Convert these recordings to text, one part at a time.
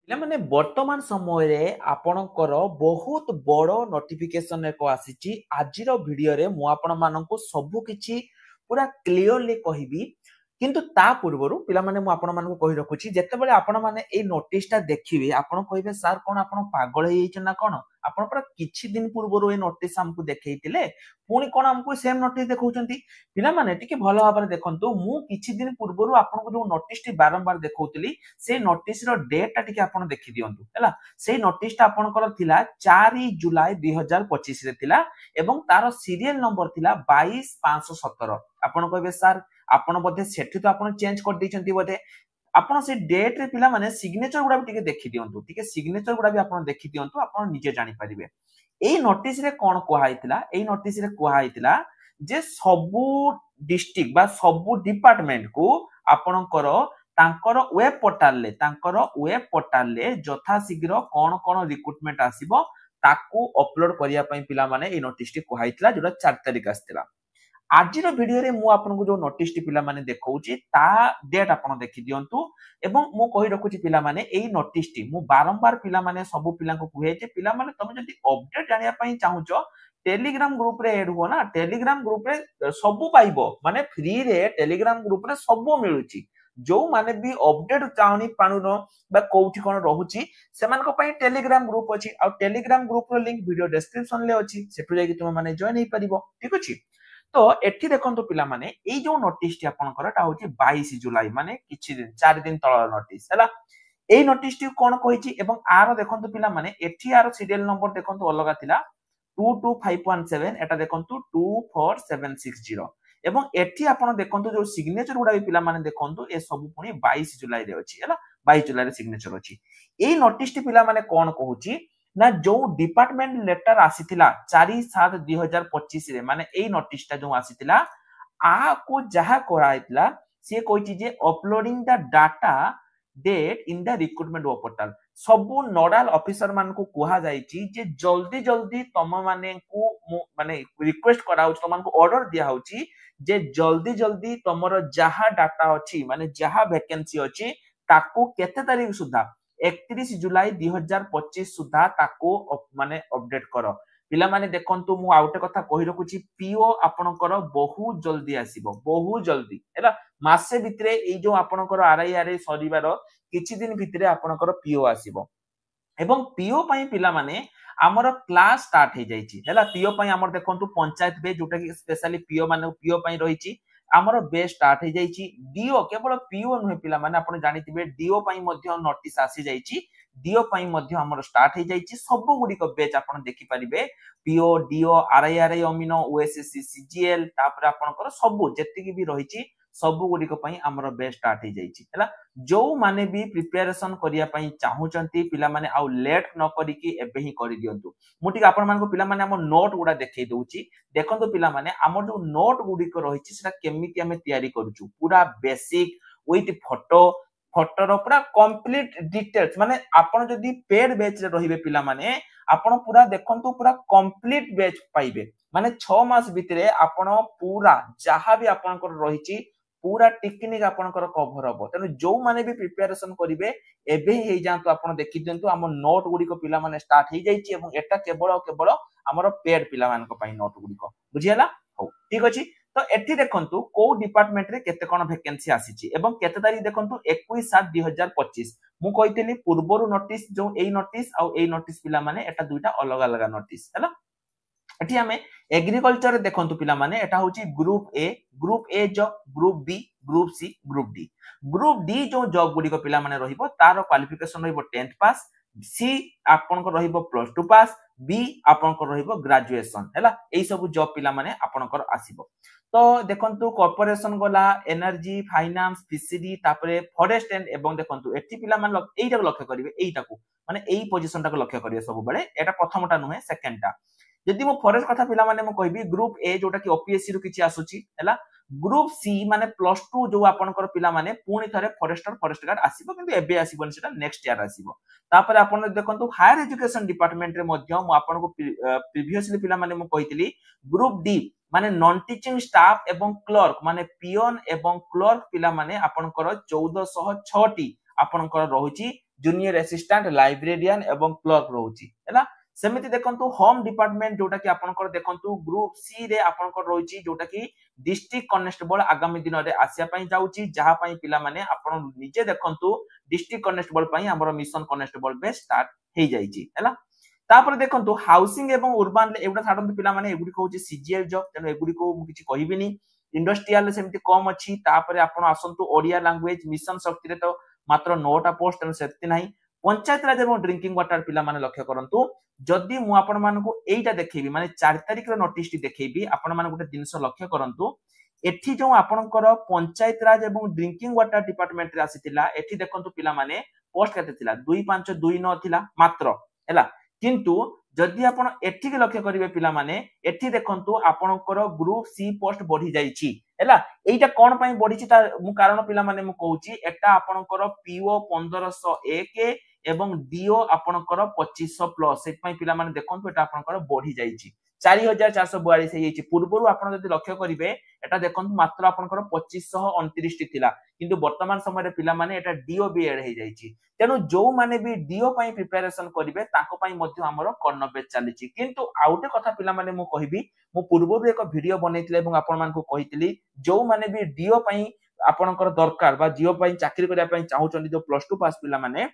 ପିଲାମାନେ ବର୍ତ୍ତମାନ ସମୟରେ ଆପଣଙ୍କର ବହୁତ ବଡ଼ ନୋଟିଫିକେସନ ଏକ ଆସିଛି। ଆଜିର ଭିଡିଓରେ ମୁଁ ଆପଣମାନଙ୍କୁ ସବୁ କିଛି ପୁରା କ୍ଲିୟରଲି କହିବି। କିନ୍ତୁ ତା ପୂର୍ବରୁ ପିଲାମାନେ ମୁଁ ଆପଣମାନଙ୍କୁ କହି ରଖୁଛି, ଯେତେବେଳେ ଆପଣମାନେ ଏଇ ନୋଟିସଟା ଦେଖିବେ ଆପଣ କହିବେ ସାର୍ କ'ଣ ଆପଣ ପାଗଳ ହେଇଯାଇଛନ୍ତି ନା କ'ଣ? ଆପଣ ପୁରା କିଛି ଦିନ ପୂର୍ବରୁ ଏଇ ନୋଟିସ ଆମକୁ ଦେଖେଇଥିଲେ, ପୁଣି କ'ଣ ଆମକୁ ସେମ୍ ନୋଟିସ ଦେଖଉଛନ୍ତି? ପିଲାମାନେ ଟିକେ ଭଲ ଭାବରେ ଦେଖନ୍ତୁ, ମୁଁ କିଛି ଦିନ ପୂର୍ବରୁ ଆପଣଙ୍କୁ ଯୋଉ ନୋଟିସଟି ବାରମ୍ବାର ଦେଖଉଥିଲି ସେଇ ନୋଟିସର ଡେଟଟା ଟିକେ ଆପଣ ଦେଖି ଦିଅନ୍ତୁ ହେଲା। ସେଇ ନୋଟିସଟା ଆପଣଙ୍କର ଥିଲା 4 ଜୁଲାଇ 2025 ରେ ଥିଲା ଏବଂ ତାର ସିରିयल ନମ୍ବର ଥିଲା 22517। ଆପଣ କହିବେ ସାର୍ ଆପଣ ବୋଧେ ସେଠି ତ ଆପଣ ଚେଞ୍ଜ କରିଦେଇଛନ୍ତି ବୋଧେ। ଆପଣ ସେ ଡେଟ୍ ରେ ପିଲାମାନେ ସିଗ୍ନେଚର ଗୁଡା ବି ଟିକେ ଦେଖି ଦିଅନ୍ତୁ, ଟିକେ ସିଗ୍ନେଚର ଗୁଡା ବି ଆପଣ ଦେଖି ଦିଅନ୍ତୁ, ଆପଣ ନିଜେ ଜାଣିପାରିବେ। ଏଇ ନୋଟିସ ରେ କ'ଣ କୁହାଯାଇଥିଲା? ଏଇ ନୋଟିସ ରେ କୁହାଯାଇଥିଲା ଯେ ସବୁ ଡିଷ୍ଟ୍ରିକ୍ଟ ବା ସବୁ ଡିପାର୍ଟମେଣ୍ଟ କୁ ଆପଣଙ୍କର ତାଙ୍କର ୱେବ ପୋର୍ଟାଲରେ ଯଥାଶୀଘ୍ର କ'ଣ କ'ଣ ରିକ୍ରୁଟମେଣ୍ଟ ଆସିବ ତାକୁ ଅପଲୋଡ କରିବା ପାଇଁ ପିଲାମାନେ ଏଇ ନୋଟିସଟି କୁହାଯାଇଥିଲା, ଯୋଉଟା 4 ତାରିଖ ଆସିଥିଲା। ଆଜିର ଭିଡିଓରେ ମୁଁ ଆପଣଙ୍କୁ ଯୋଉ ନୋଟିସଟି ପିଲାମାନେ ଦେଖଉଛି ତା ଡେଟ୍ ଆପଣ ଦେଖି ଦିଅନ୍ତୁ ଏବଂ ମୁଁ କହି ରଖୁଛି ପିଲାମାନେ ଏଇ ନୋଟିସଟି ମୁଁ ବାରମ୍ବାର ପିଲାମାନେ ସବୁ ପିଲାଙ୍କୁ କୁହେ ଯେ ପିଲାମାନେ ତମେ ଯଦି ଅପଡେଟ ଜାଣିବା ପାଇଁ ଚାହୁଁଛ टेलीग्राम ग्रुप रे एड हो ना। टेलीग्राम ग्रुप रे सब पाइबो, माने फ्री रे टेलीग्राम ग्रुप रे सब मिलुची। जो माने भी अपडेट चाहनी पानुन बा कोठी कोन रहूची सेमान को पई टेलीग्राम ग्रुप अछि। आ टेलीग्राम ग्रुप रो लिंक वीडियो डिस्क्रिप्शन ले अछि, सेठु जाई तुम माने जॉइन हे परिबो। ठीक अछि। तो एठी देखंतु पिला माने एई जो नोटिस टी आपनकर ता होची 22 जुलाई, माने किछि दिन 4 दिन तळ नोटिस हैला। एई नोटिस टी कोन कहिछि एवं आरो देखंतु पिला माने एठी आरो सीरियल नंबर देखंतु अलगा थिला 22517, एटा देखंतु 24760 एवं एठी आपण देखंतु जो सिग्नेचर गुडा भी पिला माने देखंतु ए सब पुनी 22 जुलाई रे अछि हैला। 22 जुलाई रे सिग्नेचर अछि। एई नोटिस टी पिला माने कोन कहूची ना जो डिपार्टमेंट लेटर आसीथिला 4/7/2025 रे, माने एई नोटिस ता जो आसीथिला आ को जहा कराइतला से कहिछि जे uploading the data date in the recruitment web portal. सबु नोडाल ऑफिसर मान को कुहा जाइछि जे जल्दी जल्दी तम माने को माने रिक्वेस्ट करा होछि, तम मान को ऑर्डर दिया होछि जे जल्दी जल्दी तमरो जहा डाटा अछि माने जहा वैकेंसी अछि ताको केते तारिख सुधा 31 जुलाई 2025 सुधा ताको माने अपडेट करो। पिला माने देखंतु मु आउटे कथा कहि रखुछि, पीओ आपनकर बहुत जल्दी आसीबो, बहुत जल्दी हैला। मासे भितरे एई जो आपनकर आरआई सरीबार किछि दिन भितरे आपनकर पीओ आसीबो एवं पीओ पई पिला माने हमर क्लास स्टार्ट हे जाइछि हैला। पीओ पई हमर देखंतु पंचायत बे जोटा कि स्पेशली पीओ माने पीओ पई रहिछि हमर बे स्टार्ट हे जाइछि। डीओ केवल पीओ नुहे पिला माने आपण जानिथिबे डीओ पई मध्ये नोटिस आसी जाइछि, डीओ पई मध्ये हमर स्टार्ट हे जाइछि। सब गुडी को बेच आपण देखि परिबे, पीओ डीओ आरआई अमीनो ओएसएससी सीजीएल तापर आपनकर सब जेतिकि भी रहिछि सब गुडी को पई हमर बे स्टार्ट हे जाइछि हैला। जो माने भी प्रिपरेशन करिया पई चाहूचंती पिला माने आउ लेट न करी कि एबे ही करि दियंतु। मुटिक आपण मान को पिला माने हम नोट गुडा देखै दउची, देखंतु पिला माने हमर जो नोट गुडी को रहिछि सेटा केमिति हमें तयारी करूछु, पूरा बेसिक विथ फोटो फोटोर पूरा कंप्लीट डिटेल्स। माने आपण जदी पेड बैच रे रहिबे पिला माने आपण पूरा देखंतु पूरा कंप्लीट बैच पाइबे, माने 6 मास भितरे आपण पूरा जहां भी आपनकर रहिछि पूरा टेक्निक आपनकर कवर हबो। तने जो माने भी प्रिपरेशन करिवे एबे ही जांतु आपण देखि दियंतु हम नोट गुडी को पिला माने स्टार्ट हे जाइछि एवं एटा केवल हमर पेड पिला मान को पई नोट गुडी को बुझियला हो। ठीक अछि। तो एठी देखंतु को डिपार्टमेंट रे केते कोन वैकेंसी आसीछि एवं केते तारिख देखंतु 21/7/2025। मु कहितली पूर्वरु नोटिस जो एई नोटिस आ एई नोटिस पिला माने एटा दुइटा अलग अलग नोटिस हैला। एठी हमें एग्रीकल्चर देखंतु पिला माने एटा होची group A job, group B, group C, group D. Group D जो जॉब गुडी को पिला माने रहिबो तार क्वालिफिकेशन रहिबो 10th पास, सी आपन को रहिबो +2 पास, बी आपन को रहिबो ग्रेजुएशन हैला। एई सब जॉब पिला माने आपन को आसीबो। तो देखंतु कॉर्पोरेशन गला, एनर्जी, फाइनेंस, फिशरी तापरे फॉरेस्ट एंड एवं देखंतु एठी पिला माने एईटा को लक्ष्य करिवे, एईटा को माने एई पोजीशन टा को लक्ष्य करिवे सब बेले। एटा प्रथमटा नुहे, सेकंडटा जदि मो फॉरेस्ट कथा पिला माने मो कहबी ग्रुप ए जोटा कि ओपीएससी रु किछि आसुची हैला। ग्रुप सी माने +2 जो आपनकर पिला माने पुणी थरे फॉरेस्टर फॉरेस्ट गार्ड आसीबो, किंतु एबे आसीबोनी सेटा नेक्स्ट ईयर आसीबो। तापर आपन देखंतु हायर एजुकेशन डिपार्टमेंट रे मध्य मो आपनको प्रीवियसली पिला माने मो कहितली ग्रुप डी माने नॉन टीचिंग स्टाफ एवं क्लर्क माने पियन एवं क्लर्क पिला माने आपनकर 1406 टी आपनकर रहुची जूनियर असिस्टेंट लाइब्रेरियन एवं क्लर्क रोची है सेमिति देखंतु होम डिपार्टमेंट जोटा कि आपनकर देखंतु ग्रुप सी रे आपनकर रोची जोटा कि डिस्ट्रिक्ट कनेस्टेबल आगामी दिन रे आसिया पई जाउची जहा पई पिला माने आपन निजे देखंतु डिस्ट्रिक्ट कनेस्टेबल पई हमर मिशन कनेस्टेबल बे स्टार्ट हे जाईची हैला तापर देखंतु हाउसिंग एवं अर्बन एगुडा छाडंतु पिला माने एगुडी कहउची सीजीएल जॉब तेनो एगुडी को मु किछि कहिबिनी इंडस्ट्रियल सेमति कम अछि तापर आपण आसंतु ओडिया लैंग्वेज मिशन शक्ति रे तो मात्र 9टा पोस्ट तेनो सेति नाही पंचायत राज एवं ड्रिंकिंग वाटर पिला माने लक्ष्य करंतु जदि मु आपण मानको एइटा देखैबी माने 4 तारिख रो नोटिस टी देखैबी आपण मान गुटे दिनस लक्ष्य करंतु एठी जो आपणकर पंचायत राज एवं ड्रिंकिंग वाटर डिपार्टमेंट रे आसीतिला एठी देखंतु पिला माने पोस्ट केते थिला 2529 थिला मात्र हैला किंतु जदि आपण एठी के लक्ष्य करिवे पिला माने एठी देखंतु आपणकर ग्रुप सी पोस्ट बढ़ी जाईची हैला एइटा कोन पई बढ़ीची ता मु कारण पिला माने मु कहूची एटा आपणकर पीओ 1501 एवं डीओ आपणकर 2500 प्लस सेट पई पिला माने देखंतु एटा आपणकर बढ़ी जाईची 4442 हेची पूर्वरु आपण जदि लक्ष्य करिवे एटा देखंतु मात्र आपणकर 2529 टी थिला किंतु वर्तमान समय रे पिला माने एटा डीओ बी एड हे जाईची तेनु जो माने भी डीओ पई प्रिपरेशन करिवे ताको पई मध्ये हमर कर्णव्य चलीची किंतु आउटे कथा पिला माने मु कहिबी मु पूर्वरु एक वीडियो बनैतिले एवं आपण मान को कहितली जो माने भी डीओ पई आपणकर दरकार बा डीओ पई चाकरी करिया पई चाहउचंदी जो प्लस 2 पास पिला माने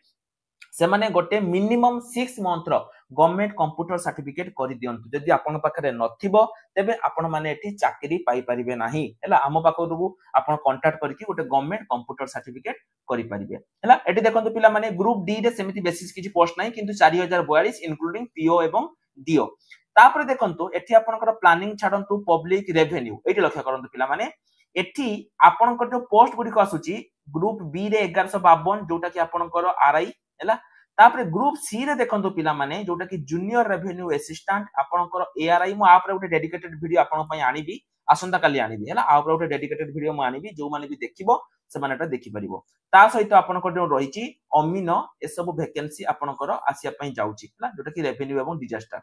से माने गोटे मिनिमम 6 मंथ रो गवर्नमेंट कंप्यूटर सर्टिफिकेट करि दियंतु जदि आपन पाखरे नथिबो तेबे आपन माने एठी चाकरी पाई परिबे नाही हैला हम पाखरु आपन कांटेक्ट करके गोटे गवर्नमेंट कंप्यूटर सर्टिफिकेट करि परिबे हैला एठी देखंतु पिला माने ग्रुप डी रे सेमिति बेसिस किछि पोस्ट नाही किंतु 4042 इंक्लूडिंग पीओ एवं डीओ तापर देखंतु एठी आपनकर प्लानिंग छाडंतु पब्लिक रेवेन्यू एठी लक्ष्य करंतु पिला माने एठी आपनकर जो पोस्ट गुडी को आसुची ग्रुप बी रे 1152 जोटा कि आपनकर आरआई हैला तापर ग्रुप सी रे देखंतु पिला माने जोटा कि जूनियर रेवेन्यू असिस्टेंट आपनकर एआरआई मु आप रे गोटे डेडिकेटेड वीडियो आपन पई आनिबी आसंता काली आनिबी हैला आप रे गोटे डेडिकेटेड वीडियो मु आनिबी जो माने भी देखिबो से माने एटा देखि परिबो ता सहित आपनकर जो रहिची अमीनो ए सब वैकेंसी आपनकर आसिया पई जाउची हैला जोटा कि रेवेन्यू एवं डिजास्टर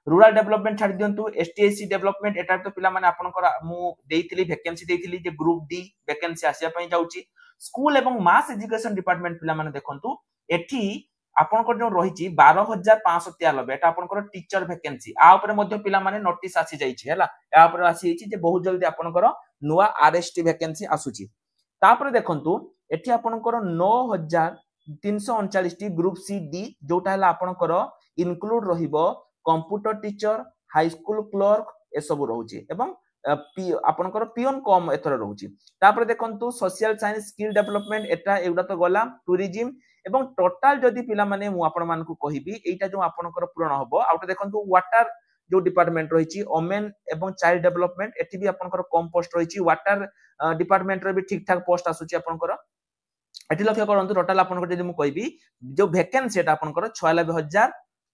रूरल डेवलपमेंट छाड़ दियंतु एसटीएससी डेवलपमेंट एटा तो पिला माने आपनकर मु देइथिली वैकेंसी देइथिली जे ग्रुप डी वैकेंसी आसिया पई जाउची स्कूल एवं मास एजुकेशन डिपार्टमेंट पिला माने देखंतु एठी आपनकर जो रहिची 12593 एटा आपनकर टीचर वैकेंसी आ ऊपर मध्ये पिला माने नोटिस आसी जाईची हैला आ ऊपर आसी हिची जे बहुत जल्दी आपनकर नुवा आरएसटी वैकेंसी आसुची तापर देखंतु एठी आपनकर 9339 टी ग्रुप सी डी जोटा हला आपनकर इनक्लूड रहिबो computer teacher high school clerk ए सब रहउची एवं आपनकर पियन कम एथर रहउची तापर देखंतु सोशल साइंस स्किल डेवलपमेंट एटा एउडा तो गला टूरिज्म एवं टोटल जदि पिला माने मु आपण मान को कहिबी एटा जो आपनकर पूर्ण हबो आउट देखंतु वाटर जो डिपार्टमेंट रहिची ओमेन एवं चाइल्ड डेवलपमेंट एठी भी आपनकर कम पोस्ट रहिची वाटर डिपार्टमेंट रे भी ठीक ठाक पोस्ट आसुची आपनकर एठी लक्ष्य करंतु टोटल आपनकर जदि मु कहिबी जो वैकेंसी एटा आपनकर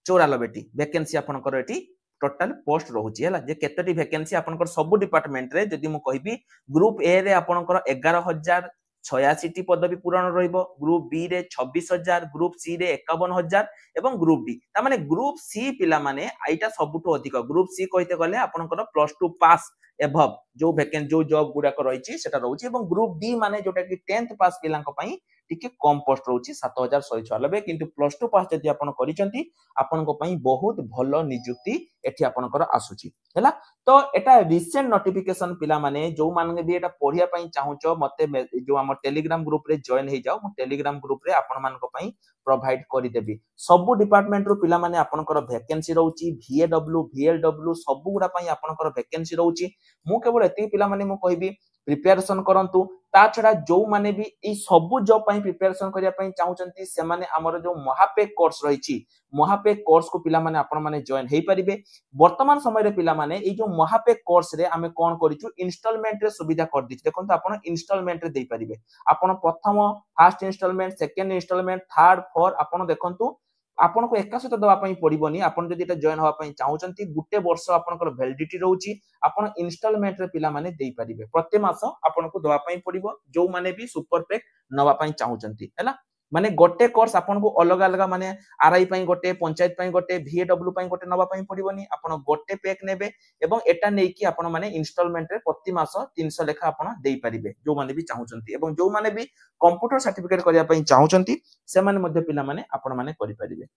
96094 टी वैकेंसी आपनकर एठी टोटल पोस्ट रहउची हैला जे केतटी वैकेंसी आपनकर सब डिपार्टमेंट रे जदि मु कहिबी ग्रुप ए रे आपनकर 11086 टी पदवी पूर्ण रहिबो ग्रुप बी रे 26000 ग्रुप सी रे 51000 एवं ग्रुप डी ता माने ग्रुप सी पिला माने आइटा सबुटो अधिक ग्रुप सी कहिते गले आपनकर प्लस 2 पास एभव जो वैकेंसी जो जॉब गुडा को रहिची सेटा रहउची एवं ग्रुप डी माने जोटा कि 10th पास पिलांक पई टिके कम पोस्ट रहउची 7196 किंतु प्लस 2 पास जदि आपन करिसंती आपनको पई बहुत भलो नियुक्ति एठी आपनकर आसुची हैला तो एटा रिसेंट नोटिफिकेशन पिला माने जो माने भी एटा पढिया पई चाहूचो मते जो हमर टेलीग्राम ग्रुप रे जॉइन हे जाओ मु टेलीग्राम ग्रुप रे आपन मानको पई प्रोवाइड करि देबी सब डिपार्टमेंट रो पिला माने आपनकर वैकेंसी रहउची VAW VLW सब गुडा पई आपनकर वैकेंसी रहउची मु केवल एती पिला माने मु कहबी प्रिपरेशन करंतु ता छडा जो माने भी ए सब जॉब पई प्रिपरेशन करिया पई चाहउचंती से माने हमर जो महापेक कोर्स रहिची महापेक कोर्स को पिला माने आपन माने जॉइन हेई परिबे वर्तमान समय रे पिला माने ए जो महापेक कोर्स रे हमें कोन करिचु इंस्टॉलमेंट रे सुविधा कर दिछ देखंतु आपन इंस्टॉलमेंट रे देई परिबे आपन प्रथम first instalment second instalment third fourth आपन देखंतु आपन को एका सहित दवा पई पड़िबोनी आपन जदि एटा जॉइन होवा पई चाहउचंती गुटे वर्ष आपनकर वैलिडिटी रहउची आपन इंस्टॉलमेंट रे पिला माने देई परिबे प्रति मास आपन को दवा पई पड़िबो जो माने भी सुपर पैक नवा पई चाहउचंती हैला माने गोटे कोर्स आपन को अलग अलग माने आरआई पई गोटे पंचायत पई गोटे VAW पई गोटे नबा पई पड़िबोनी आपन गोटे पैक नेबे एवं एटा नै कि आपन माने इंस्टॉलमेंट रे प्रति मास 300 लेखा आपन देई परिबे जो माने भी चाहुचंती एवं जो माने भी कंप्यूटर सर्टिफिकेट करिया पई चाहुचंती से माने मध्ये पिला माने आपन माने करि परिबे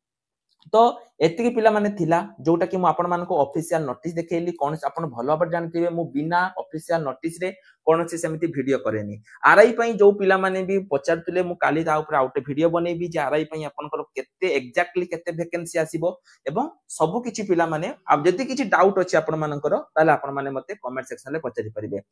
तो एतिकी पिला माने थिला जोटा कि मु आपण मानको ऑफिशियल नोटिस देखैली कोन आपण भलो भाबे जानथिबे मु बिना ऑफिशियल नोटिस रे कोनोसी सेमिति वीडियो करेनी आरआई पई जो पिला माने भी पचारतले मु काली ता ऊपर आउटे वीडियो बनेबी जे आरआई पई आपनकर केते एक्जेक्टली केते वैकेंसी आसीबो एवं सब किछि पिला माने अब जति किछि डाउट अछि आपण मानकर ताले आपण माने मते कमेंट सेक्शन रे पचारि परिबे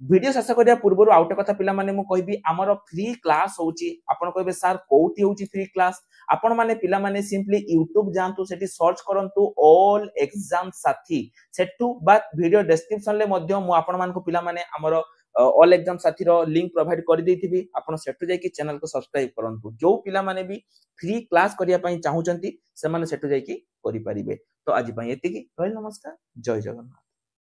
वीडियो शेष करिया पूर्वरु आउटे कथा पिला माने मु कहबी हमर फ्री क्लास होउची आपण कहबे सर कोउटी होउची फ्री क्लास आपण माने पिला माने सिंपली यूट्यूब जानतु सेठी सर्च करंतु ऑल एग्जाम साथी सेठु बा वीडियो डिस्क्रिप्शन ले मध्य मु आपण मानको पिला माने हमर ऑल एग्जाम साथी रो लिंक प्रोवाइड कर देथिबी आपण सेठु जाई कि चैनल को सब्सक्राइब करंतु जो पिला माने भी फ्री क्लास करिया पई चाहूचंती से माने सेठु जाई कि करि परिबे तो आज पई एतिकी रहल नमस्कार जय जगन्नाथ।